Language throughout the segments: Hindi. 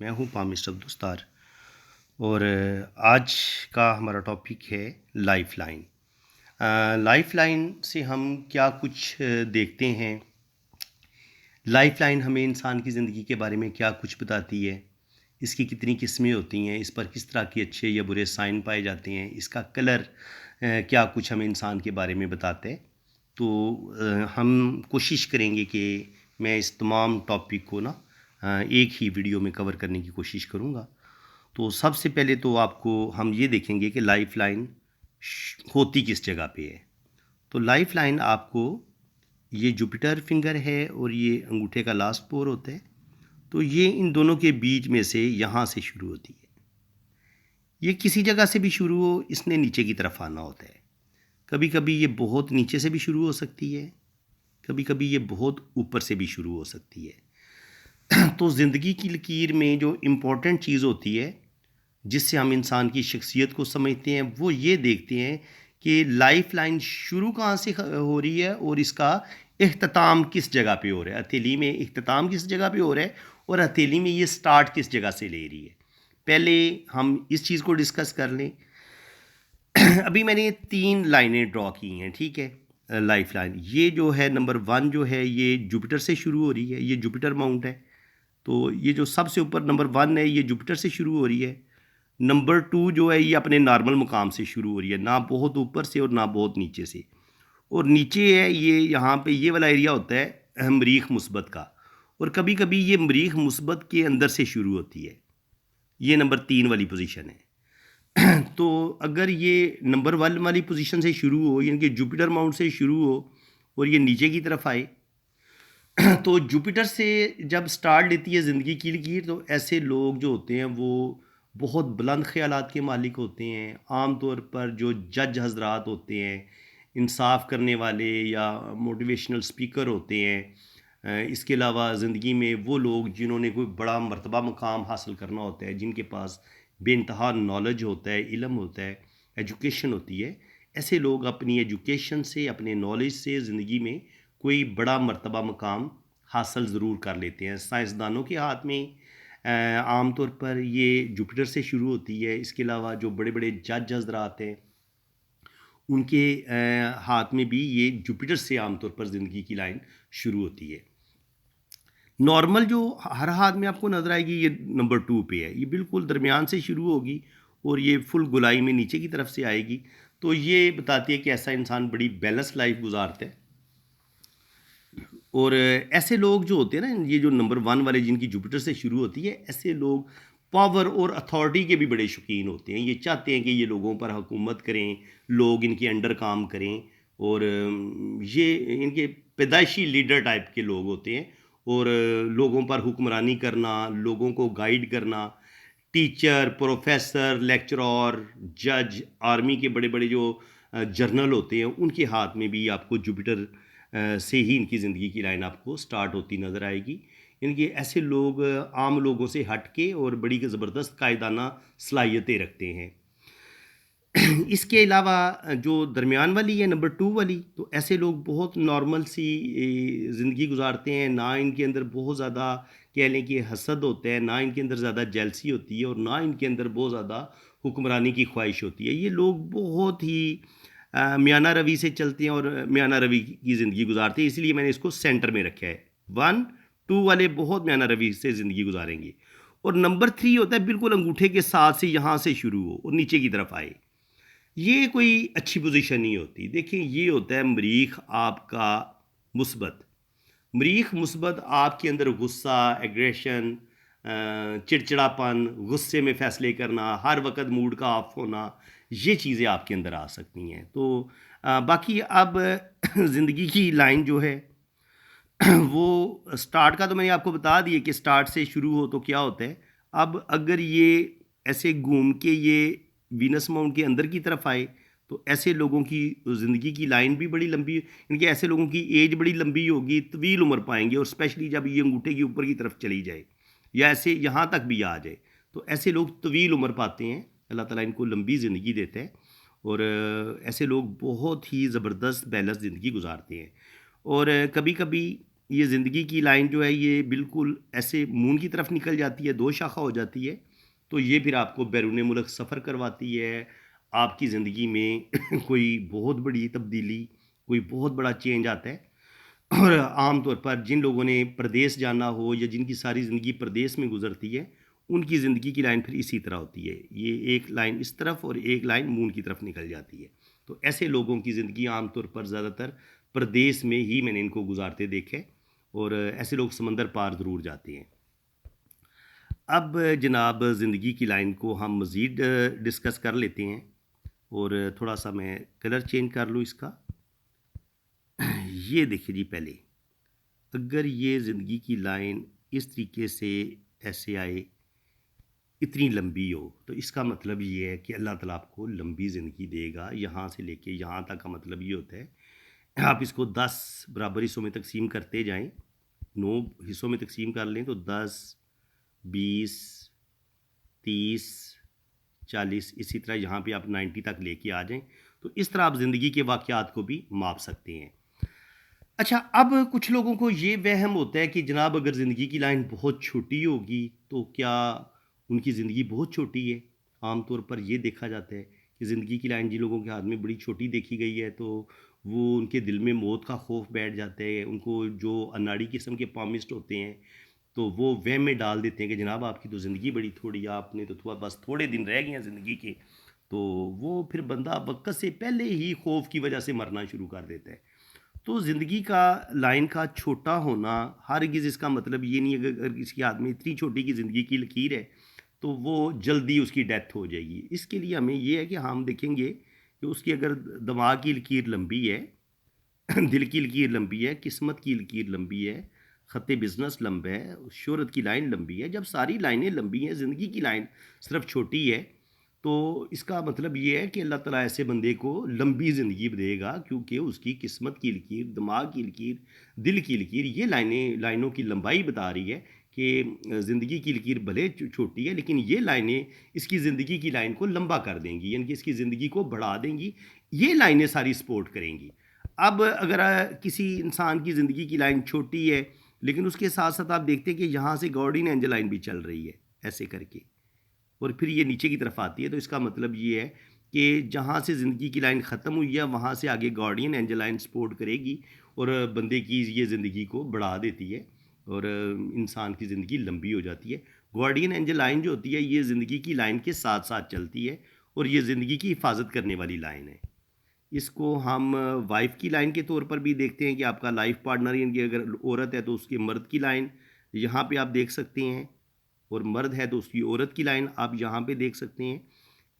मैं हूँ पामिस्ट अब्दुस्तार और आज का हमारा टॉपिक है लाइफ लाइन। लाइफ लाइन से हम क्या कुछ देखते हैं। लाइफ लाइन हमें इंसान की ज़िंदगी के बारे में क्या कुछ बताती है, इसकी कितनी किस्में होती हैं, इस पर किस तरह के अच्छे या बुरे साइन पाए जाते हैं, इसका कलर क्या कुछ हमें इंसान के बारे में बताते हैं। तो हम कोशिश करेंगे कि मैं इस तमाम टॉपिक को ना एक ही वीडियो में कवर करने की कोशिश करूँगा। तो सबसे पहले तो आपको हम ये देखेंगे कि लाइफ लाइन होती किस जगह पे है। तो लाइफ लाइन आपको, ये जुपिटर फिंगर है और ये अंगूठे का लास्ट पोर होता है, तो ये इन दोनों के बीच में से यहाँ से शुरू होती है। ये किसी जगह से भी शुरू हो, इसने नीचे की तरफ आना होता है। कभी कभी ये बहुत नीचे से भी शुरू हो सकती है, कभी कभी ये बहुत ऊपर से भी शुरू हो सकती है। तो ज़िंदगी की लकीर में जो इम्पोर्टेंट चीज़ होती है, जिससे हम इंसान की शख्सियत को समझते हैं, वो ये देखते हैं कि लाइफ लाइन शुरू कहाँ से हो रही है और इसका इख्तिताम किस जगह पे हो रहा है। हथेली में इख्तिताम किस जगह पे हो रहा है और हथेली में ये स्टार्ट किस जगह से ले रही है। पहले हम इस चीज़ को डिस्कस कर लें। अभी मैंने ये 3 लाइनें ड्रॉ की हैं, ठीक है। लाइफ लाइन ये जो है नंबर 1 जो है ये जुपिटर से शुरू हो रही है, ये जुपिटर माउंट है। तो ये जो सबसे ऊपर नंबर 1 है ये जुपिटर से शुरू हो रही है। नंबर 2 जो है ये अपने नॉर्मल मुकाम से शुरू हो रही है, ना बहुत ऊपर से और ना बहुत नीचे से। और नीचे है ये, यहाँ पे ये वाला एरिया होता है मरीख मुस्बत का, और कभी कभी ये मरीख मुस्बत के अंदर से शुरू होती है। ये नंबर 3 वाली पोजीशन है। तो अगर ये नंबर 1 वाली पोजीशन से शुरू हो, यानी कि जुपिटर माउंट से शुरू हो और ये नीचे की तरफ आए, तो जुपिटर से जब स्टार्ट लेती है ज़िंदगी की लकीर, तो ऐसे लोग जो होते हैं वो बहुत बुलंद ख़यालात के मालिक होते हैं। आम तौर पर जो जज हजरात होते हैं, इंसाफ करने वाले या मोटिवेशनल स्पीकर होते हैं। इसके अलावा ज़िंदगी में वो लोग जिन्होंने कोई बड़ा मर्तबा मुकाम हासिल करना होता है, जिनके पास बेइंतहा नॉलेज होता है, इल्म होता है, एजुकेशन होती है, ऐसे लोग अपनी एजुकेशन से, अपने नॉलेज से ज़िंदगी में कोई बड़ा मर्तबा मुकाम हासिल ज़रूर कर लेते हैं। साइंसदानों के हाथ में आम तौर पर ये जुपिटर से शुरू होती है। इसके अलावा जो बड़े बड़े जज हजरात हैं, उनके हाथ में भी ये जुपिटर से आम तौर पर ज़िंदगी की लाइन शुरू होती है। नॉर्मल जो हर हाथ में आपको नज़र आएगी ये नंबर 2 पे है, ये बिल्कुल दरमियान से शुरू होगी और ये फुल गोलाई में नीचे की तरफ से आएगी। तो ये बताती है कि ऐसा इंसान बड़ी बैलेंस लाइफ गुजारता है। और ऐसे लोग जो होते हैं ना, ये जो नंबर 1 वाले जिनकी जुपिटर से शुरू होती है, ऐसे लोग पावर और अथॉरिटी के भी बड़े शौकीन होते हैं। ये चाहते हैं कि ये लोगों पर हुकूमत करें, लोग इनके अंडर काम करें, और ये इनके पैदाइशी लीडर टाइप के लोग होते हैं। और लोगों पर हुक्मरानी करना, लोगों को गाइड करना, टीचर, प्रोफेसर, लेक्चरर, जज, आर्मी के बड़े बड़े जो जर्नल होते हैं, उनके हाथ में भी आपको जुपिटर से ही इनकी ज़िंदगी की लाइन आपको स्टार्ट होती नज़र आएगी। इनके ऐसे लोग आम लोगों से हट के और बड़ी ज़बरदस्त कायदाना सलाहियतें रखते हैं। इसके अलावा जो दरमियान वाली है नंबर 2 वाली, तो ऐसे लोग बहुत नॉर्मल सी ज़िंदगी गुजारते हैं। ना इनके अंदर बहुत ज़्यादा कह लें कि हसद होता है, ना इनके अंदर ज़्यादा जेलसी होती है, और ना इनके अंदर बहुत ज़्यादा हुक्मरानी की ख्वाहिश होती है। ये लोग बहुत ही मियाना रवि से चलते हैं और मियाना रवि की ज़िंदगी गुजारते हैं, इसलिए मैंने इसको सेंटर में रखा है। 1, 2 वाले बहुत मियाना रवि से ज़िंदगी गुजारेंगे। और नंबर 3 होता है बिल्कुल अंगूठे के साथ से यहाँ से शुरू हो और नीचे की तरफ आए। ये कोई अच्छी पोजीशन नहीं होती। देखिए ये होता है मरीख आपका मुस्बत। मरीख मुस्बत आपके अंदर गुस्सा, एग्रेशन, चिड़चिड़ापन, गुस्से में फ़ैसले करना, हर वक़्त मूड का ऑफ होना, ये चीज़ें आपके अंदर आ सकती हैं। तो बाकी अब ज़िंदगी की लाइन जो है, वो स्टार्ट का तो मैंने आपको बता दिया कि स्टार्ट से शुरू हो तो क्या होता है। अब अगर ये ऐसे घूम के ये वीनस माउंट के अंदर की तरफ आए, तो ऐसे लोगों की ज़िंदगी की लाइन भी बड़ी लंबी, इनके ऐसे लोगों की एज बड़ी लंबी होगी, तवील उम्र पाएंगे, और स्पेशली जब ये अंगूठे की ऊपर की तरफ चली जाए या ऐसे यहाँ तक भी आ जाए, तो ऐसे लोग तवील उम्र पाते हैं। अल्लाह ताला इनको लंबी ज़िंदगी देता है, और ऐसे लोग बहुत ही ज़बरदस्त बैलेंस ज़िंदगी गुजारते हैं। और कभी कभी ये ज़िंदगी की लाइन जो है ये बिल्कुल ऐसे मून की तरफ निकल जाती है, 2 शाखा हो जाती है, तो ये फिर आपको बैरून मुल्क सफ़र करवाती है। आपकी ज़िंदगी में कोई बहुत बड़ी तब्दीली, कोई बहुत बड़ा चेंज आता है। और आम तौर पर जिन लोगों ने प्रदेश जाना हो या जिनकी सारी ज़िंदगी प्रदेश में गुज़रती है, उनकी ज़िंदगी की लाइन फिर इसी तरह होती है। ये एक लाइन इस तरफ और एक लाइन मून की तरफ निकल जाती है। तो ऐसे लोगों की ज़िंदगी आम तौर पर ज़्यादातर प्रदेश में ही मैंने इनको गुज़ारते देखे हैं, और ऐसे लोग समंदर पार ज़रूर जाते हैं। अब जनाब ज़िंदगी की लाइन को हम मज़ीद डिस्कस कर लेते हैं, और थोड़ा-सा मैं कलर चेंज कर लूँ इसका। ये देखिए जी पहले, अगर ये ज़िंदगी की लाइन इस तरीके से ऐसे आए, इतनी लंबी हो, तो इसका मतलब ये है कि अल्लाह ताला आपको लंबी ज़िंदगी देगा। यहाँ से लेके यहाँ तक का मतलब ये होता है, आप इसको 10 बराबर हिस्सों में तक़सीम करते जाएँ, 9 हिस्सों में तक़सीम कर लें तो 10, 20, 30, 40, इसी तरह यहाँ पे आप 90 तक लेके आ जाएँ, तो इस तरह आप ज़िंदगी के वाक़यात को भी माप सकते हैं। अच्छा, अब कुछ लोगों को ये वहम होता है कि जनाब अगर ज़िंदगी की लाइन बहुत छोटी होगी, तो क्या उनकी ज़िंदगी बहुत छोटी है? आम तौर पर ये देखा जाता है कि ज़िंदगी की लाइन जिन लोगों के हाथ में बड़ी छोटी देखी गई है, तो वो उनके दिल में मौत का खौफ बैठ जाता है। उनको जो अनाड़ी किस्म के पामिस्ट होते हैं, तो वो वहम में डाल देते हैं कि जनाब आपकी तो ज़िंदगी बड़ी थोड़ी है, आपने तो बस थोड़े दिन रह गए हैं ज़िंदगी के। तो वो फिर बंदा वक़्त से पहले ही खौफ की वजह से मरना शुरू कर देता है। तो ज़िंदगी का लाइन का छोटा होना हरगिज़ इसका मतलब ये नहीं है कि अगर किसी आदमी इतनी छोटी की ज़िंदगी की लकीर है, तो वो जल्दी उसकी डेथ हो जाएगी। इसके लिए हमें ये है कि हम देखेंगे कि उसकी अगर दिमाग की लकीर लंबी है, दिल की लकीर लंबी है, किस्मत की लकीर लंबी है, ख़त बिज़नेस लंबा है, शोहरत की लाइन लंबी है। जब सारी लाइनें लंबी हैं, ज़िंदगी की लाइन सिर्फ़ छोटी है, तो इसका मतलब ये है कि अल्लाह ताला ऐसे बंदे को लंबी ज़िंदगी देगा, क्योंकि उसकी किस्मत की लकीर, दिमाग की लकीर, दिल की लकीर, ये लाइनों की लंबाई बता रही है कि ज़िंदगी की लकीर भले छोटी है, लेकिन ये लाइनें इसकी ज़िंदगी की लाइन को लंबा कर देंगी, यानी कि इसकी ज़िंदगी को बढ़ा देंगी। ये लाइनें सारी सपोर्ट करेंगी। अब अगर किसी इंसान की ज़िंदगी की लाइन छोटी है, लेकिन उसके साथ-साथ आप देखते हैं कि यहाँ से गार्डियन एंजल लाइन भी चल रही है, ऐसे करके, और फिर ये नीचे की तरफ आती है, तो इसका मतलब ये है कि जहाँ से ज़िंदगी की लाइन ख़त्म हुई है, वहाँ से आगे गार्डियन एंजल लाइन सपोर्ट करेगी, और बंदे की ये ज़िंदगी को बढ़ा देती है, और इंसान की ज़िंदगी लंबी हो जाती है। गार्डियन एंजल लाइन जो होती है, ये ज़िंदगी की लाइन के साथ-साथ चलती है, और ये ज़िंदगी की हिफाज़त करने वाली लाइन है। इसको हम वाइफ़ की लाइन के तौर पर भी देखते हैं कि आपका लाइफ़ पार्टनर, यानी कि अगर औरत है तो उसके मर्द की लाइन यहाँ पे आप देख सकते हैं, और मर्द है तो उसकी औरत की लाइन आप यहाँ पे देख सकते हैं।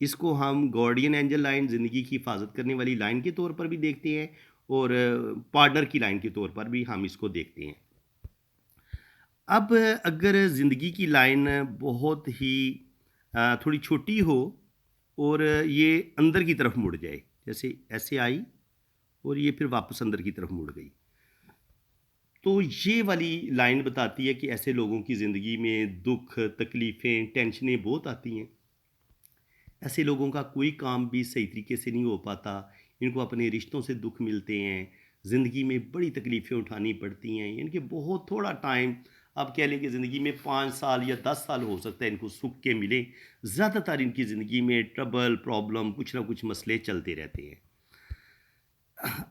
इसको हम गार्डियन एंजल लाइन, ज़िंदगी की हिफाज़त करने वाली लाइन के तौर पर भी देखते हैं, और पार्टनर की लाइन के तौर पर भी हम इसको देखते हैं। अब अगर ज़िंदगी की लाइन बहुत ही थोड़ी छोटी हो, और ये अंदर की तरफ मुड़ जाए, जैसे ऐसे आई और ये फिर वापस अंदर की तरफ मुड़ गई, तो ये वाली लाइन बताती है कि ऐसे लोगों की ज़िंदगी में दुख, तकलीफ़ें, टेंशनें बहुत आती हैं। ऐसे लोगों का कोई काम भी सही तरीके से नहीं हो पाता, इनको अपने रिश्तों से दुख मिलते हैं, ज़िंदगी में बड़ी तकलीफ़ें उठानी पड़ती हैं, इनके बहुत थोड़ा टाइम, आप कह लें कि ज़िंदगी में 5 साल या 10 साल हो सकता है इनको सुख के मिले। ज़्यादातर इनकी ज़िंदगी में ट्रबल, प्रॉब्लम, कुछ ना कुछ मसले चलते रहते हैं।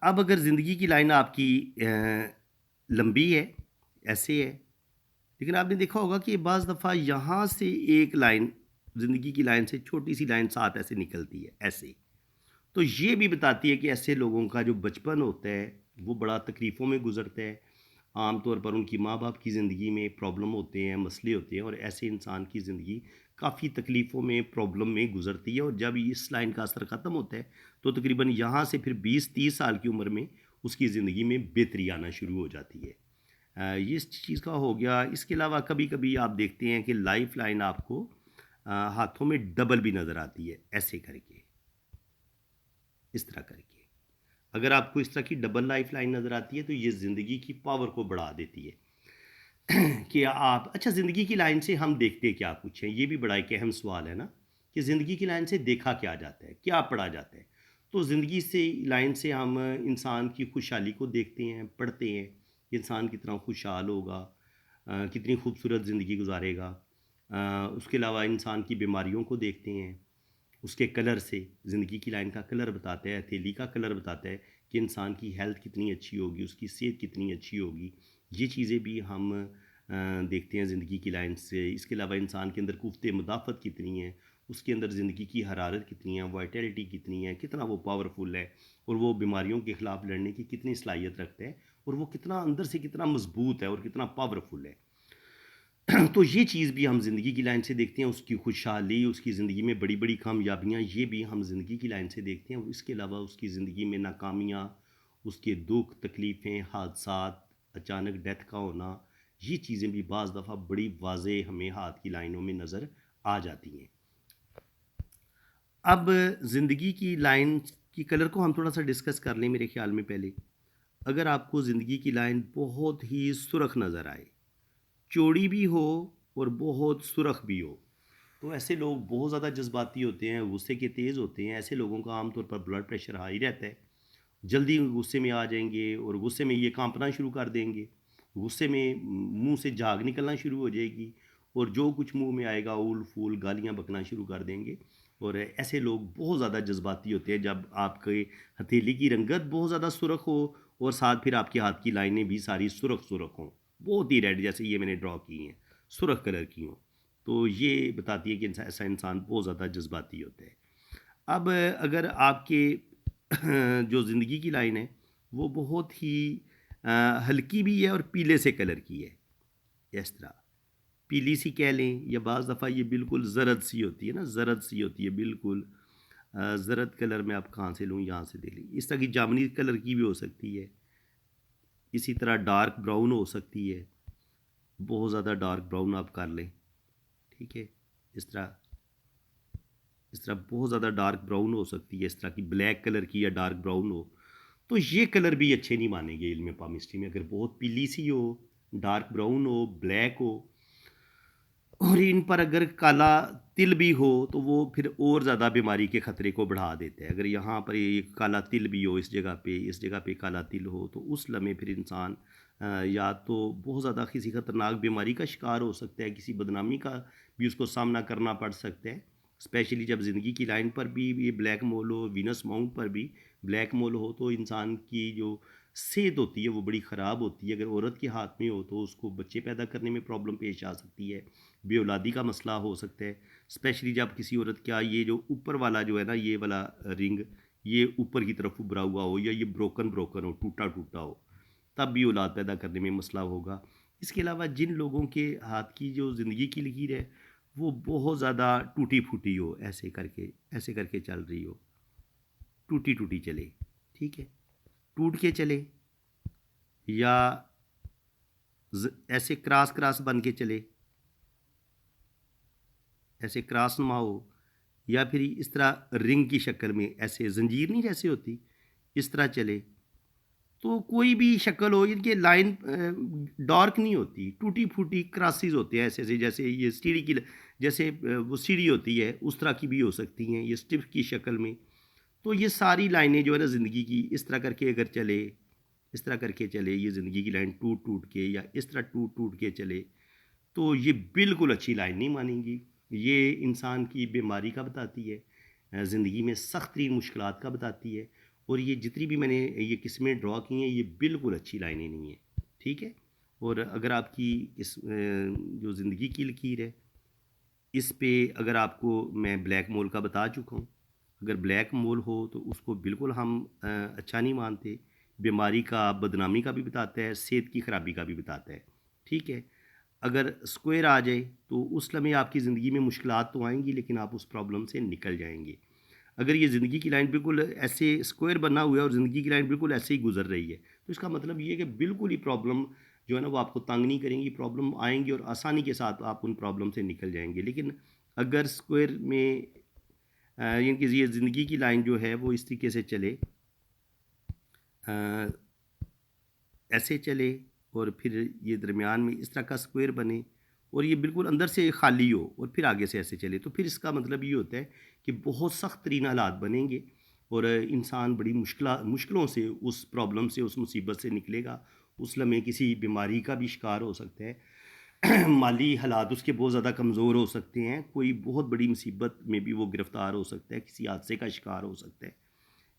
अब अगर ज़िंदगी की लाइन आपकी लंबी है, ऐसे है, लेकिन आपने देखा होगा कि बाज़ दफ़ा यहाँ से एक लाइन, ज़िंदगी की लाइन से छोटी-सी लाइन साथ ऐसे निकलती है, ऐसे। तो ये भी बताती है कि ऐसे लोगों का जो बचपन होता है, वो बड़ा तकलीफ़ों में गुज़रता है। आम तौर पर उनकी माँ-बाप की ज़िंदगी में प्रॉब्लम होते हैं, मसले होते हैं, और ऐसे इंसान की ज़िंदगी काफ़ी तकलीफ़ों में, प्रॉब्लम में गुज़रती है, और जब इस लाइन का असर ख़त्म होता है, तो तकरीबन यहाँ से फिर 20-30 साल की उम्र में उसकी ज़िंदगी में बेहतरी आना शुरू हो जाती है। ये इस चीज़ का हो गया। इसके अलावा कभी-कभी आप देखते हैं कि लाइफ़ लाइन आपको हाथों में डबल भी नज़र आती है, ऐसे करके, इस तरह करके। अगर आपको इस तरह की डबल लाइफ़ लाइन नज़र आती है, तो ये ज़िंदगी की पावर को बढ़ा देती है। कि आप, अच्छा, ज़िंदगी की लाइन से हम देखते क्या कुछ हैं? ये भी बड़ा एक अहम सवाल है ना, कि ज़िंदगी की लाइन से देखा क्या जाता है? क्या पढ़ा जाता है? तो ज़िंदगी से लाइन से हम इंसान की खुशहाली को देखते हैं, पढ़ते हैं, कि इंसान कितना खुशहाल होगा, कितनी खूबसूरत ज़िंदगी गुजारेगा। उसके अलावा इंसान की बीमारियों को देखते हैं, उसके कलर से, ज़िंदगी की लाइन का कलर बताता है, हथेली का कलर बताता है कि इंसान की हेल्थ कितनी अच्छी होगी, उसकी सेहत कितनी अच्छी होगी। ये चीज़ें भी हम देखते हैं ज़िंदगी की लाइन से। इसके अलावा इंसान के अंदर कुव्वत मुदाफ़त कितनी है, उसके अंदर ज़िंदगी की हरारत कितनी है, वाइटैलिटी कितनी है, कितना वो पावरफुल है और वो बीमारियों के ख़िलाफ़ लड़ने की कितनी सलाहियत रखता है और वो कितना अंदर से कितना मज़बूत है और कितना पावरफुल है। तो ये चीज़ भी हम ज़िंदगी की लाइन से देखते हैं, उसकी खुशहाली, उसकी ज़िंदगी में बड़ी-बड़ी कामयाबियाँ, ये भी हम ज़िंदगी की लाइन से देखते हैं और इसके अलावा उसकी ज़िंदगी में नाकामियाँ, उसके दुःख, तकलीफ़ें, हादसात, अचानक डेथ का होना, ये चीज़ें भी बाज़ दफ़ा बड़ी वाज़ेह हमें हाथ की लाइनों में नज़र आ जाती हैं। अब ज़िंदगी की लाइन की कलर को हम थोड़ा-सा डिस्कस कर लें मेरे ख़्याल में पहले। अगर आपको ज़िंदगी की लाइन बहुत ही सुर्ख़ नज़र आए, चौड़ी भी हो और बहुत सुरख भी हो, तो ऐसे लोग बहुत ज़्यादा जज्बाती होते हैं, गुस्से के तेज़ होते हैं। ऐसे लोगों का आमतौर पर ब्लड प्रेशर हाई रहता है, जल्दी गुस्से में आ जाएंगे और गुस्से में ये कांपना शुरू कर देंगे, गुस्से में मुंह से झाग निकलना शुरू हो जाएगी और जो कुछ मुंह में आएगा उल फूल गालियां बकना शुरू कर देंगे। और ऐसे लोग बहुत ज़्यादा जज्बाती होते हैं। जब आपके हथेली की रंगत बहुत ज़्यादा सुरख हो और साथ फिर आपके हाथ की लाइनें भी सारी सुरख सुरख हों, बहुत ही रेड, जैसे ये मैंने ड्रॉ की हैं, सुरख कलर की हों, तो ये बताती है कि ऐसा इंसान बहुत ज़्यादा जज्बाती होता है। अब अगर आपके जो ज़िंदगी की लाइन है वो बहुत ही हल्की भी है और पीले से कलर की है, इस तरह पीली सी कह लें, या बाज़ दफ़ा ये बिल्कुल ज़रद सी होती है ना, ज़रद सी होती है बिल्कुल। ज़रद कलर में आप कहाँ से लूँ, यहाँ से देख लीजिए। इस तरह की जामुनी कलर की भी हो सकती है, इसी तरह डार्क ब्राउन हो सकती है, बहुत ज़्यादा डार्क ब्राउन आप कर लें, ठीक है। इस तरह इस तरह बहुत ज़्यादा डार्क ब्राउन हो सकती है, इस तरह की ब्लैक कलर की या डार्क ब्राउन हो, तो ये कलर भी अच्छे नहीं मानेंगे इल्म पामिस्ट्री में। अगर बहुत पीली सी हो, डार्क ब्राउन हो, ब्लैक हो और इन पर अगर काला तिल भी हो, तो वो फिर और ज़्यादा बीमारी के ख़तरे को बढ़ा देता है। अगर यहाँ पर ये काला तिल भी हो, इस जगह पे काला तिल हो, तो उस लम्हे फिर इंसान या तो बहुत ज़्यादा किसी ख़तरनाक बीमारी का शिकार हो सकता है, किसी बदनामी का भी उसको सामना करना पड़ सकता है। स्पेशली जब ज़िंदगी की लाइन पर भी ये ब्लैक मोल हो, वीनस माउंट पर भी ब्लैक मोल हो, तो इंसान की जो सेहत होती है वो बड़ी ख़राब होती है। अगर औरत के हाथ में हो तो उसको बच्चे पैदा करने में प्रॉब्लम पेश आ सकती है, बेऔलादी का मसला हो सकता है। स्पेशली जब किसी औरत का ये जो ऊपर वाला जो है ना, ये वाला रिंग, ये ऊपर की तरफ उभरा हुआ हो या ये ब्रोकन ब्रोकन हो, टूटा टूटा हो, तब भी औलाद पैदा करने में मसला होगा। इसके अलावा जिन लोगों के हाथ की जो ज़िंदगी की लकीर है वो बहुत ज़्यादा टूटी फूटी हो, ऐसे करके चल रही हो, टूटी टूटी चले, ठीक है, टूट के चले, या ऐसे क्रॉस क्रॉस बन के चले, ऐसे क्रॉस नुमा हो, या फिर इस तरह रिंग की शक्ल में ऐसे जंजीर नहीं जैसे होती, इस तरह चले, तो कोई भी शक्ल हो, इनके लाइन डार्क नहीं होती, टूटी फूटी क्रॉसेस होते हैं ऐसे ऐसे, जैसे ये सीढ़ी की जैसे वो सीढ़ी होती है उस तरह की भी हो सकती हैं, ये स्टिफ की शक्ल में। तो ये सारी लाइनें जो है ना ज़िंदगी की, इस तरह करके अगर चले, इस तरह करके चले, ये ज़िंदगी की लाइन टूट टूट के या इस तरह टूट टूट के चले, तो ये बिल्कुल अच्छी लाइन नहीं मानेंगी। ये इंसान की बीमारी का बताती है, ज़िंदगी में सख्त तरीन मुश्किलात का बताती है। और ये जितनी भी मैंने ये किस्में ड्रॉ की हैं, ये बिल्कुल अच्छी लाइनें नहीं हैं, ठीक है। और अगर आपकी इस जो ज़िंदगी की लकीर है, इस पे अगर आपको मैं ब्लैक मोल का बता चुका हूँ। अगर ब्लैक मोल हो तो उसको बिल्कुल हम अच्छा नहीं मानते। बीमारी का, बदनामी का भी बताता है, सेहत की ख़राबी का भी बताता है, ठीक है। अगर स्क्वायर आ जाए तो उस लम्हे आपकी ज़िंदगी में मुश्किलात तो आएँगी, लेकिन आप उस प्रॉब्लम से निकल जाएँगे। अगर ये ज़िंदगी की लाइन बिल्कुल ऐसे स्क्वायर बना हुआ है और ज़िंदगी की लाइन बिल्कुल ऐसे ही गुज़र रही है, तो इसका मतलब ये है कि बिल्कुल ही प्रॉब्लम जो है ना वो आपको तंग नहीं करेंगी, प्रॉब्लम आएँगी और आसानी के साथ आप उन प्रॉब्लम से निकल जाएँगे। लेकिन अगर स्क्वायर में यानी कि ये ज़िंदगी की लाइन जो है वो इस तरीके से चले, अ, ऐसे चले और फिर ये दरमियान में इस तरह का स्क्वायर बने और ये बिल्कुल अंदर से खाली हो और फिर आगे से ऐसे चले, तो फिर इसका मतलब ये होता है कि बहुत सख्त तरीन हालात बनेंगे और इंसान बड़ी मुश्किलों से, उस प्रॉब्लम से, उस मुसीबत से निकलेगा उस लम्हे किसी बीमारी का भी शिकार हो सकता है माली हालात उसके बहुत ज़्यादा कमज़ोर हो सकते हैं, कोई बहुत बड़ी मुसीबत में भी वो गिरफ़्तार हो सकता है, किसी हादसे का शिकार हो सकता है।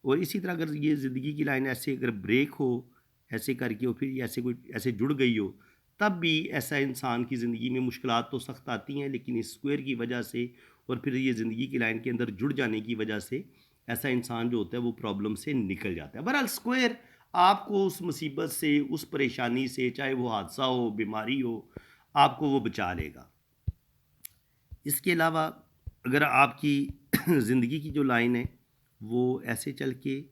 और इसी तरह अगर ये ज़िंदगी की लाइन ऐसे अगर ब्रेक हो ऐसे करके और फिर ये ऐसे कोई ऐसे जुड़ गई हो, तब भी ऐसा इंसान की ज़िंदगी में मुश्किलात तो सख्त आती हैं, लेकिन इस स्क्वायर की वजह से और फिर ये ज़िंदगी की लाइन के अंदर जुड़ जाने की वजह से ऐसा इंसान जो होता है वो प्रॉब्लम से निकल जाता है। बहरहाल स्क्वायर आपको उस मुसीबत से, उस परेशानी से, चाहे वो हादसा हो, बीमारी हो, आपको वो बचा लेगा। इसके अलावा अगर आपकी ज़िंदगी की जो लाइन है वो ऐसे चल के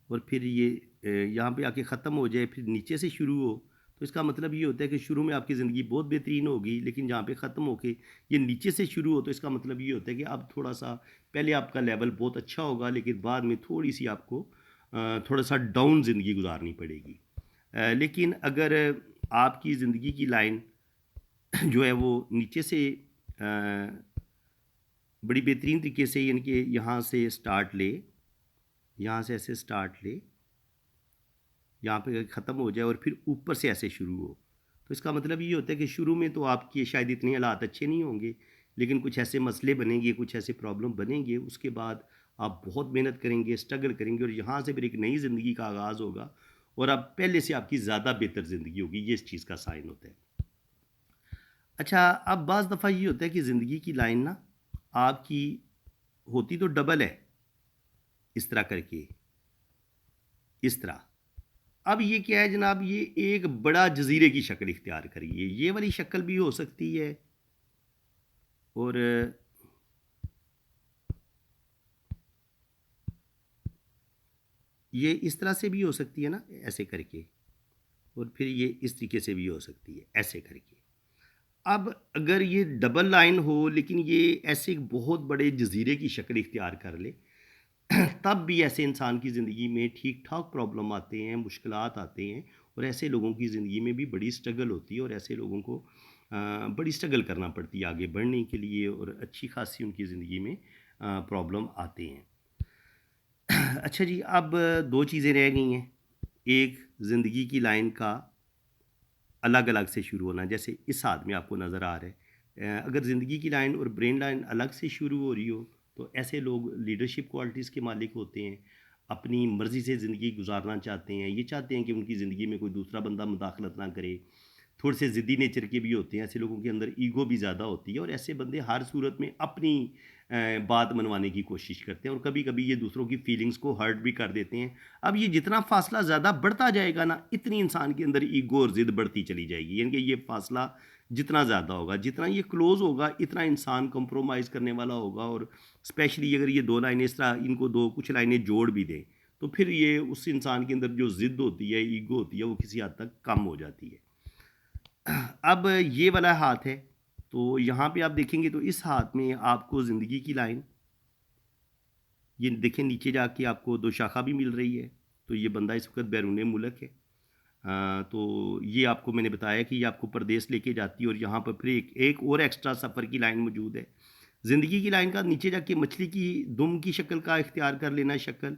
और फिर ये यहाँ पे आके ख़त्म हो जाए, फिर नीचे से शुरू हो, तो इसका मतलब ये होता है कि शुरू में आपकी ज़िंदगी बहुत बेहतरीन होगी, लेकिन जहाँ पे ख़त्म होके ये नीचे से शुरू हो, तो इसका मतलब ये होता है कि अब थोड़ा-सा पहले आपका लेवल बहुत अच्छा होगा, लेकिन बाद में थोड़ी-सी आपको थोड़ा-सा डाउन ज़िंदगी गुज़ारनी पड़ेगी। लेकिन अगर आपकी ज़िंदगी की लाइन जो है वो नीचे से बड़ी बेहतरीन तरीके से यानी कि यहाँ से स्टार्ट ले, यहाँ से ऐसे स्टार्ट ले, यहाँ पे ख़त्म हो जाए और फिर ऊपर से ऐसे शुरू हो। तो इसका मतलब ये होता है कि शुरू में तो आपके शायद इतने हालात अच्छे नहीं होंगे, लेकिन कुछ ऐसे मसले बनेंगे, कुछ ऐसे प्रॉब्लम बनेंगे, उसके बाद आप बहुत मेहनत करेंगे, स्ट्रगल करेंगे और यहाँ से फिर एक नई ज़िंदगी का आगाज़ होगा और अब पहले से आपकी ज़्यादा बेहतर ज़िंदगी होगी, ये इस चीज़ का साइन होता है। अच्छा, अब बाज़ दफ़ा ये होता है कि ज़िंदगी की लाइन ना आपकी होती तो डबल है, इस तरह करके, इस तरह। अब ये क्या है जनाब, ये एक बड़ा जज़ीरे की शक्ल इख्तियार करी है। ये वाली शक्ल भी हो सकती है और ये इस तरह से भी हो सकती है ना, ऐसे करके और फिर ये इस तरीके से भी हो सकती है, ऐसे करके। अब अगर ये डबल लाइन हो लेकिन ये ऐसे एक बहुत बड़े जज़ीरे की शक्ल इख्तियार कर ले, तब भी ऐसे इंसान की ज़िंदगी में ठीक-ठाक प्रॉब्लम आते हैं, मुश्किलात आते हैं और ऐसे लोगों की ज़िंदगी में भी बड़ी स्ट्रगल होती है और ऐसे लोगों को बड़ी स्ट्रगल करना पड़ती है आगे बढ़ने के लिए और अच्छी खासी उनकी ज़िंदगी में प्रॉब्लम आते हैं। अच्छा जी, अब 2 चीज़ें रह गई हैं। एक ज़िंदगी की लाइन का अलग-अलग से शुरू होना, जैसे इस हाथ में आपको नज़र आ रहा है। अगर ज़िंदगी की लाइन और ब्रेन लाइन अलग से शुरू हो रही हो, तो ऐसे लोग लीडरशिप क्वालिटीज़ के मालिक होते हैं, अपनी मर्ज़ी से ज़िंदगी गुज़ारना चाहते हैं, ये चाहते हैं कि उनकी ज़िंदगी में कोई दूसरा बंदा मुदाखलत ना करे। थोड़े से ज़िद्दी नेचर के भी होते हैं, ऐसे लोगों के अंदर ईगो भी ज़्यादा होती है और ऐसे बंदे हर सूरत में अपनी बात मनवाने की कोशिश करते हैं और कभी-कभी ये दूसरों की फीलिंग्स को हर्ट भी कर देते हैं। अब ये जितना फ़ासला ज़्यादा बढ़ता जाएगा ना, इतनी इंसान के अंदर ईगो और ज़िद बढ़ती चली जाएगी। यानी कि ये फ़ासला जितना ज़्यादा होगा, जितना ये क्लोज़ होगा, इतना इंसान कॉम्प्रोमाइज़ करने वाला होगा और स्पेशली अगर ये 2 लाइनें इस तरह इनको 2 कुछ लाइनें जोड़ भी दें, तो फिर ये उस इंसान के अंदर जो ज़िद होती है, ईगो होती है, वो किसी हद तक कम हो जाती है। अब ये वाला हाथ है, तो यहाँ पे आप देखेंगे तो इस हाथ में आपको ज़िंदगी की लाइन, ये देखें नीचे जाके आपको 2 शाखा भी मिल रही है, तो ये बंदा इस वक़्त बैरून मुल्क है। तो ये आपको मैंने बताया कि ये आपको परदेस लेके जाती है और यहाँ पर फिर एक एक और एक्स्ट्रा सफ़र की लाइन मौजूद है। ज़िंदगी की लाइन का नीचे जाके मछली की दुम की शक्ल का इख्तियार कर लेना शक्ल,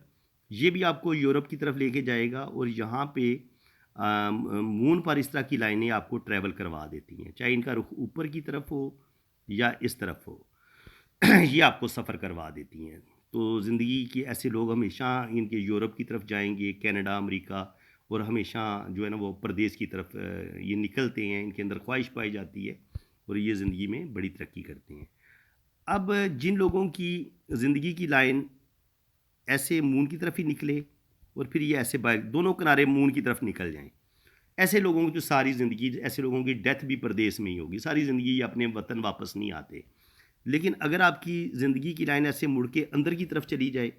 ये भी आपको यूरोप की तरफ लेके जाएगा और यहाँ पे मून पर इस तरह की लाइनें आपको ट्रैवल करवा देती हैं, चाहे इनका रुख ऊपर की तरफ हो या इस तरफ हो। ये आपको सफ़र करवा देती हैं। तो ज़िंदगी के ऐसे लोग हमेशा इनके यूरोप की तरफ जाएँगे, कनाडा, अमेरिका और हमेशा जो है ना वो परदेस की तरफ ये निकलते हैं, इनके अंदर ख्वाहिश पाई जाती है और ये ज़िंदगी में बड़ी तरक्की करते हैं। अब जिन लोगों की ज़िंदगी की लाइन ऐसे मून की तरफ ही निकले और फिर ये ऐसे दोनों किनारे मून की तरफ निकल जाएँ। ऐसे लोगों की तो सारी ज़िंदगी ऐसे लोगों की डेथ भी परदेस में ही होगी, सारी ज़िंदगी ये अपने वतन वापस नहीं आते। लेकिन अगर आपकी ज़िंदगी की लाइन ऐसे मुड़ के अंदर की तरफ चली जाए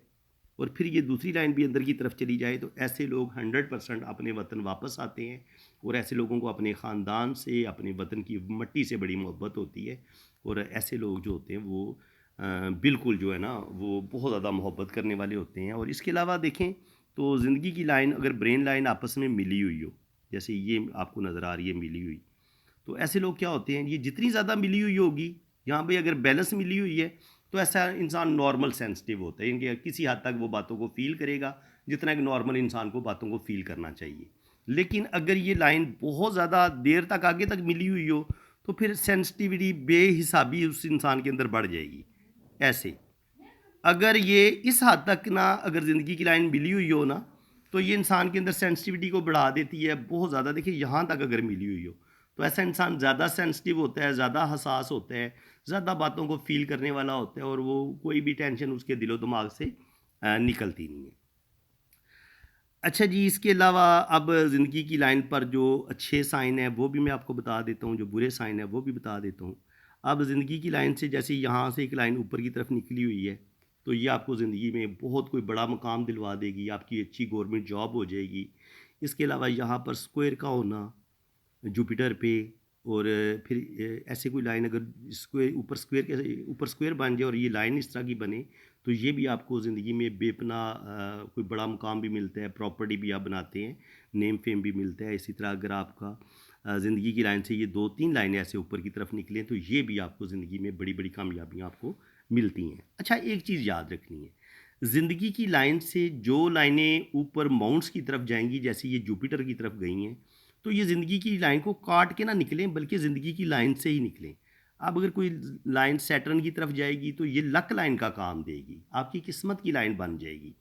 और फिर ये दूसरी लाइन भी अंदर की तरफ चली जाए, तो ऐसे लोग 100% अपने वतन वापस आते हैं और ऐसे लोगों को अपने ख़ानदान से, अपने वतन की मिट्टी से बड़ी मोहब्बत होती है और ऐसे लोग जो होते हैं वो बिल्कुल जो है ना वो बहुत ज़्यादा मोहब्बत करने वाले होते हैं। और इसके अलावा देखें तो ज़िंदगी की लाइन अगर ब्रेन लाइन आपस में मिली हुई हो, जैसे ये आपको नज़र आ रही है मिली हुई, तो ऐसे लोग क्या होते हैं, ये जितनी ज़्यादा मिली हुई होगी, यहाँ पे अगर बैलेंस मिली हुई है, तो ऐसा इंसान नॉर्मल सेंसिटिव होता है, इनके किसी हद तक वो बातों को फ़ील करेगा, जितना एक नॉर्मल इंसान को बातों को फ़ील करना चाहिए। लेकिन अगर ये लाइन बहुत ज़्यादा देर तक आगे तक मिली हुई हो तो फिर सेंसिटिविटी बेहिसाबी उस इंसान के अंदर बढ़ जाएगी। ऐसे अगर ये इस हद तक ना अगर ज़िंदगी की लाइन मिली हुई हो ना तो ये इंसान के अंदर सेंसिटिविटी को बढ़ा देती है बहुत ज़्यादा। देखिए यहाँ तक अगर मिली हुई हो तो ऐसा इंसान ज़्यादा सेंसिटिव होता है, ज़्यादा हसास होता है, ज़्यादा बातों को फील करने वाला होता है और वो कोई भी टेंशन उसके दिलो दिमाग से निकलती नहीं है। अच्छा जी, इसके अलावा अब ज़िंदगी की लाइन पर जो अच्छे साइन हैं वो भी मैं आपको बता देता हूँ, जो बुरे साइन हैं वो भी बता देता हूँ। अब ज़िंदगी की लाइन से जैसे यहाँ से एक लाइन ऊपर की तरफ निकली हुई है, तो ये आपको ज़िंदगी में बहुत कोई बड़ा मुकाम दिलवा देगी, आपकी अच्छी गवर्नमेंट जॉब हो जाएगी। इसके अलावा यहाँ पर स्क्वायर का होना जुपिटर पे और फिर ऐसे कोई लाइन अगर स्क्वायर के ऊपर स्क्वायर बन जाए और ये लाइन इस तरह की बने तो ये भी आपको ज़िंदगी में बेपना कोई बड़ा मुकाम भी मिलता है, प्रॉपर्टी भी आप बनाते हैं, नेम फेम भी मिलता है। इसी तरह अगर आपका ज़िंदगी की लाइन से ये 2-3 लाइनें ऐसे ऊपर की तरफ निकलें तो ये भी आपको ज़िंदगी में बड़ी-बड़ी कामयाबियाँ आपको मिलती हैं। अच्छा, एक चीज़ याद रखनी है, ज़िंदगी की लाइन से जो लाइनें ऊपर माउंट्स की तरफ जाएँगी, जैसे ये जुपिटर की तरफ गई हैं, तो ये ज़िंदगी की लाइन को काट के ना निकलें बल्कि ज़िंदगी की लाइन से ही निकलें। अब अगर कोई लाइन सैटर्न की तरफ जाएगी तो ये लक लाइन का काम देगी, आपकी किस्मत की लाइन बन जाएगी।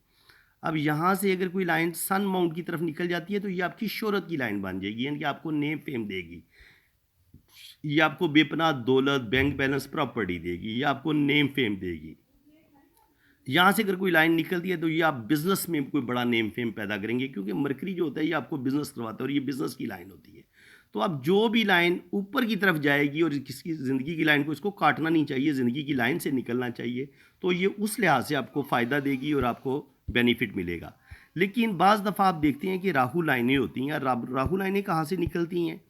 अब यहाँ से अगर कोई लाइन सन माउंट की तरफ निकल जाती है तो ये आपकी शोहरत की लाइन बन जाएगी, यानी कि आपको नेम फेम देगी। ये आपको बेपनाह दौलत, बैंक बैलेंस, प्रॉपर्टी देगी, ये आपको नेम फेम देगी। यहाँ से अगर कोई लाइन निकलती है तो ये आप बिज़नेस में कोई बड़ा नेम फेम पैदा करेंगे, क्योंकि मरकरी जो होता है ये आपको बिज़नेस करवाता है और ये बिज़नेस की लाइन होती है। तो अब जो भी लाइन ऊपर की तरफ जाएगी और किसी ज़िंदगी की लाइन को इसको काटना नहीं चाहिए, ज़िंदगी की लाइन से निकलना चाहिए, तो ये उस लिहाज से आपको फ़ायदा देगी और आपको बेनिफिट मिलेगा। लेकिन बाज़ दफ़ा आप देखते हैं कि राहु लाइनें होती हैं। राहु लाइनें कहाँ से निकलती हैं?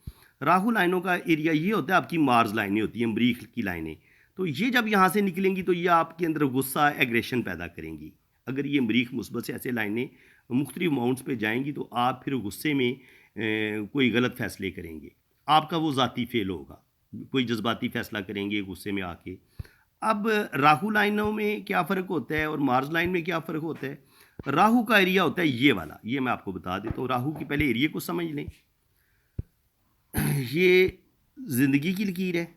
राहु लाइनों का एरिया ये होता है, आपकी मार्स लाइनें होती हैं, मरीख की लाइनें। तो ये जब यहाँ से निकलेंगी तो ये आपके अंदर गुस्सा, एग्रेशन पैदा करेंगी। अगर ये मरीख मुस्बत से ऐसे लाइनें मुख्तलिफ माउंट्स पे जाएंगी तो आप फिर गुस्से में कोई गलत फ़ैसले करेंगे, आपका वो ज़ाती फेल होगा, कोई जज्बाती फ़ैसला करेंगे गुस्से में आके। अब राहु लाइनों में क्या फ़र्क होता है और मार्स लाइन में क्या फ़र्क होता है? राहु का एरिया होता है ये वाला, ये मैं आपको बता देता हूँ। राहु की पहले एरिया को समझ लें। ये ज़िंदगी की लकीर है,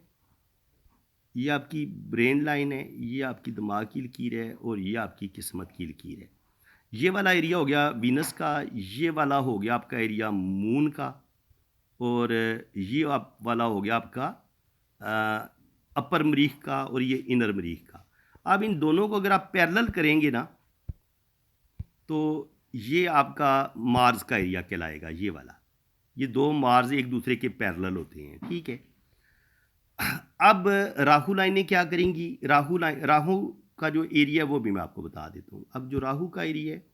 ये आपकी ब्रेन लाइन है, ये आपकी दिमाग की लकीर है और ये आपकी किस्मत की लकीर है। ये वाला एरिया हो गया वीनस का, ये वाला हो गया आपका एरिया मून का और ये आप वाला हो गया आपका अपर मरीख का और ये इनर मरीख का। अब इन दोनों को अगर आप पैरेलल करेंगे ना तो ये आपका मार्स का एरिया कहलाएगा, ये वाला। ये दो मार्स एक दूसरे के पैरेलल होते हैं, ठीक है। अब राहु लाइनें क्या करेंगी? राहु का जो एरिया है वो भी मैं आपको बता देता हूँ। अब जो राहु का एरिया है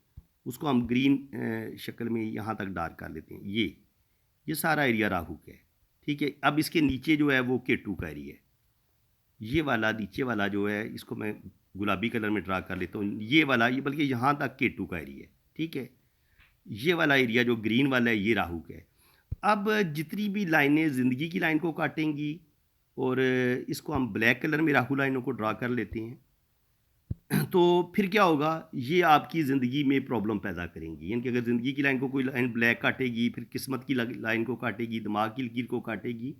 उसको हम ग्रीन शक्ल में यहाँ तक डार्क कर लेते हैं। ये सारा एरिया राहु का है, ठीक है। अब इसके नीचे जो है वो केतु का एरिया है। ये वाला नीचे वाला जो है इसको मैं गुलाबी कलर में ड्रा कर लेता हूँ। ये वाला, ये बल्कि यहाँ तक केतु का एरिया है, ठीक है। ये वाला एरिया जो ग्रीन वाला है ये राहु का है। अब जितनी भी लाइनें ज़िंदगी की लाइन को काटेंगी और इसको हम ब्लैक कलर में राहु लाइनों को ड्रा कर लेते हैं, तो फिर क्या होगा? ये आपकी ज़िंदगी में प्रॉब्लम पैदा करेंगी। यानी कि अगर ज़िंदगी की लाइन को कोई लाइन ब्लैक काटेगी, फिर किस्मत की लाइन को काटेगी, दिमाग की लकीर को काटेगी,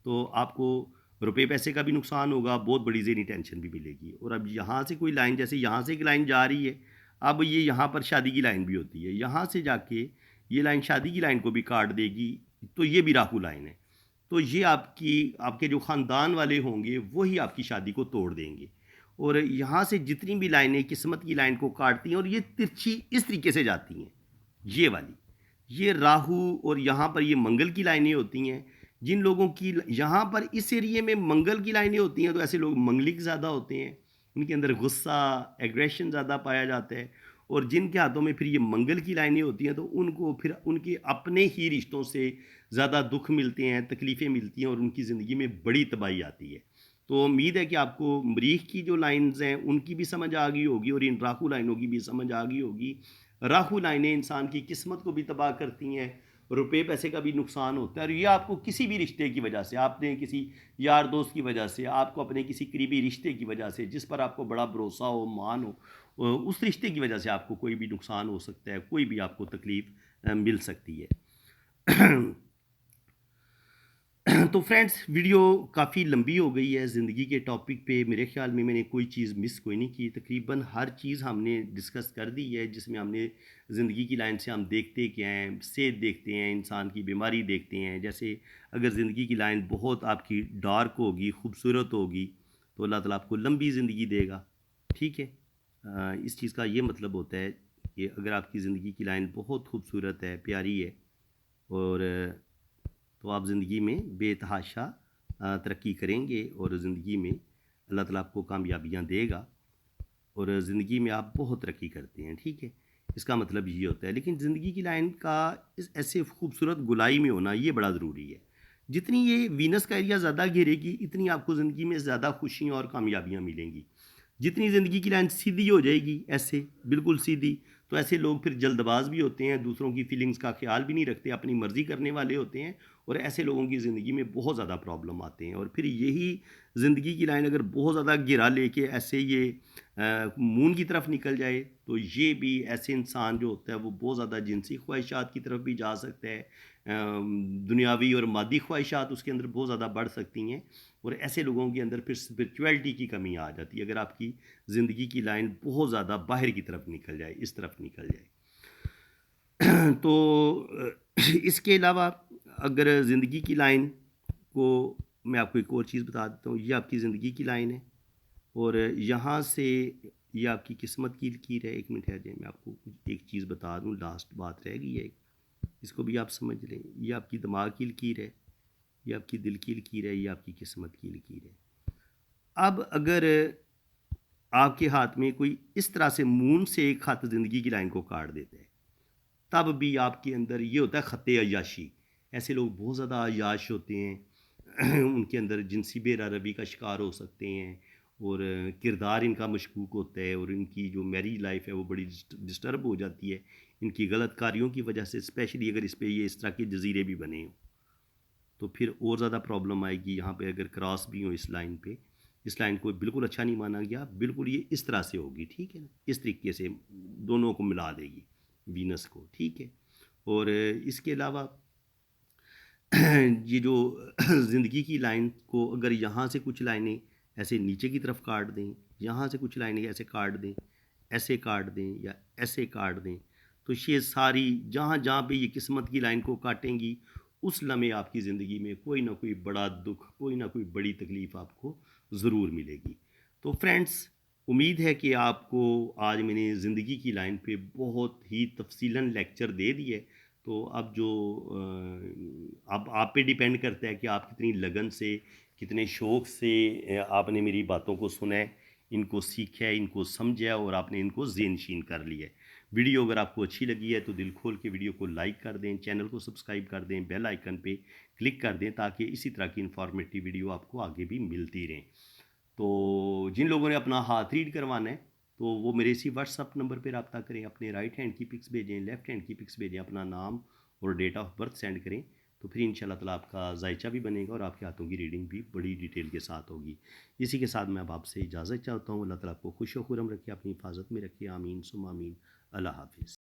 तो आपको रुपए पैसे का भी नुकसान होगा, बहुत बड़ी ज़हनी टेंशन भी मिलेगी। और अब यहाँ से कोई लाइन, जैसे यहाँ से एक लाइन जा रही है, अब ये यहाँ पर शादी की लाइन भी होती है, यहाँ से जाके ये लाइन शादी की लाइन को भी काट देगी, तो ये भी राहु लाइन है। तो ये आपके जो ख़ानदान वाले होंगे वही आपकी शादी को तोड़ देंगे। और यहाँ से जितनी भी लाइनें किस्मत की लाइन को काटती हैं और ये तिरछी इस तरीके से जाती हैं, ये वाली, ये राहु और यहाँ पर ये मंगल की लाइनें होती हैं। जिन लोगों की यहाँ पर इस एरिए में मंगल की लाइनें होती हैं तो ऐसे लोग मंगलिक ज़्यादा होते हैं, उनके अंदर गुस्सा, एग्रेशन ज़्यादा पाया जाता है। और जिनके हाथों में फिर ये मंगल की लाइनें होती हैं तो उनको फिर उनके अपने ही रिश्तों से ज़्यादा दुख मिलते हैं, तकलीफ़ें मिलती हैं और उनकी ज़िंदगी में बड़ी तबाही आती है। तो उम्मीद है कि आपको मरीख की जो लाइन्स हैं उनकी भी समझ आ गई होगी और इन राहु लाइनों की भी समझ आ गई होगी। राहु लाइनें इंसान की किस्मत को भी तबाह करती हैं, रुपए पैसे का भी नुकसान होता है और ये आपको किसी भी रिश्ते की वजह से, आपने किसी यार दोस्त की वजह से, आपको अपने किसी करीबी रिश्ते की वजह से जिस पर आपको बड़ा भरोसा हो, मान हो, उस रिश्ते की वजह से आपको कोई भी नुकसान हो सकता है, कोई भी आपको तकलीफ़ मिल सकती है। तो फ्रेंड्स, वीडियो काफ़ी लंबी हो गई है ज़िंदगी के टॉपिक पे। मेरे ख़्याल में मैंने कोई चीज़ मिस कोई नहीं की। तकरीबन हर चीज़ हमने डिस्कस कर दी है, जिसमें हमने ज़िंदगी की लाइन से हम देखते क्या हैं, सेहत देखते हैं, इंसान की बीमारी देखते हैं। जैसे अगर ज़िंदगी की लाइन बहुत आपकी डार्क होगी, खूबसूरत होगी, तो अल्लाह ताला आपको लंबी ज़िंदगी देगा। ठीक है? इस चीज़ का ये मतलब होता है कि अगर आपकी ज़िंदगी की लाइन बहुत खूबसूरत है, प्यारी है, और तो आप ज़िंदगी में बेतहाशा तरक्की करेंगे, और ज़िंदगी में अल्लाह ताला आपको कामयाबियाँ देगा, और ज़िंदगी में आप बहुत तरक्की करते हैं। ठीक है? इसका मतलब ये होता है। लेकिन ज़िंदगी की लाइन का इस ऐसे खूबसूरत गोलाई में होना ये बड़ा ज़रूरी है। जितनी ये वीनस का एरिया ज़्यादा घेरेगी, इतनी आपको ज़िंदगी में ज़्यादा खुशियाँ और कामयाबियाँ मिलेंगी। जितनी ज़िंदगी की लाइन सीधी हो जाएगी, ऐसे बिल्कुल सीधी, तो ऐसे लोग फिर जल्दबाज भी होते हैं, दूसरों की फीलिंग्स का ख्याल भी नहीं रखते, अपनी मर्ज़ी करने वाले होते हैं, और ऐसे लोगों की ज़िंदगी में बहुत ज़्यादा प्रॉब्लम आते हैं। और फिर यही ज़िंदगी की लाइन अगर बहुत ज़्यादा गिरा लेके ऐसे ये मून की तरफ निकल जाए, तो ये भी ऐसे इंसान जो होता है वो बहुत ज़्यादा जिनसी ख्वाहिशात की तरफ भी जा सकता है। दुनियावी और मादी ख्वाहिशात उसके अंदर बहुत ज़्यादा बढ़ सकती हैं, और ऐसे लोगों के अंदर फिर स्पिरिचुअलिटी की कमी आ जाती है, अगर आपकी ज़िंदगी की लाइन बहुत ज़्यादा बाहर की तरफ निकल जाए, इस तरफ निकल जाए। तो इसके अलावा अगर ज़िंदगी की लाइन को मैं आपको एक और चीज़ बता देता हूँ, ये आपकी ज़िंदगी की लाइन है, और यहाँ से ये आपकी किस्मत की लकीर है। 1 मिनट ठहर जाइए, मैं आपको एक चीज़ बता दूँ, लास्ट बात रह गई है एक, इसको भी आप समझ लें। ये आपकी दिमाग की लकीर है, ये आपकी दिल की लकीर है, ये आपकी किस्मत की लकीर है। अब अगर आपके हाथ में कोई इस तरह से मून से एक खत ज़िंदगी की लाइन को काट देता है, तब भी आपके अंदर ये होता है ख़त्ते अय्याशी। ऐसे लोग बहुत ज़्यादा अय्याश होते हैं, उनके अंदर जिनसी बेरारवी का शिकार हो सकते हैं, और किरदार इनका मशकूक होता है, और इनकी जो मैरिज लाइफ है वो बड़ी डिस्टर्ब हो जाती है, इनकी गलत कार्यों की वजह से, स्पेशली अगर इस पे ये इस तरह के जजीरे भी बने हों, तो फिर और ज़्यादा प्रॉब्लम आएगी। यहाँ पे अगर क्रॉस भी हो इस लाइन पे, इस लाइन को बिल्कुल अच्छा नहीं माना गया, बिल्कुल ये इस तरह से होगी, ठीक है ना? इस तरीके से दोनों को मिला देगी, वीनस को, ठीक है? और इसके अलावा ये जो ज़िंदगी की लाइन को अगर यहाँ से कुछ लाइनें ऐसे नीचे की तरफ काट दें, यहाँ से कुछ लाइनें ऐसे काट दें, ऐसे काट दें, या ऐसे काट दें, तो ये सारी जहाँ जहाँ पे ये किस्मत की लाइन को काटेंगी, उस लम्हे आपकी ज़िंदगी में कोई ना कोई बड़ा दुख, कोई ना कोई बड़ी तकलीफ़ आपको ज़रूर मिलेगी। तो फ्रेंड्स, उम्मीद है कि आपको आज मैंने ज़िंदगी की लाइन पे बहुत ही तफ़सीलन लेक्चर दे दिए। तो अब जो अब आप पे डिपेंड करता है कि आप कितनी लगन से, कितने शौक़ से आपने मेरी बातों को सुना है, इनको सीखा है, इनको समझा है, और आपने इनको ज़ेहनशीन कर लिया है। वीडियो अगर आपको अच्छी लगी है तो दिल खोल के वीडियो को लाइक कर दें, चैनल को सब्सक्राइब कर दें, बेल आइकन पे क्लिक कर दें, ताकि इसी तरह की इन्फॉर्मेटिव वीडियो आपको आगे भी मिलती रहें। तो जिन लोगों ने अपना हाथ रीड करवाना है, तो वो मेरे इसी व्हाट्सअप नंबर पे रब्ता करें, अपने राइट हैंड की पिक्स भेजें, लेफ़्ट हैंड की पिक्स भेजें, अपना नाम और डेट ऑफ बर्थ सेंड करें, तो फिर इंशाल्लाह ताला आपका जायचा भी बनेगा, और आपके हाथों की रीडिंग भी बड़ी डिटेल के साथ होगी। इसी के साथ मैं अब आपसे इजाज़त चाहता हूँ। अल्लाह ताला आपको खुश व खुर्रम रखे, अपनी हिफाज़त में रखे। आमीन सुम्मा आमीन। अल्लाह हाफ़िज़।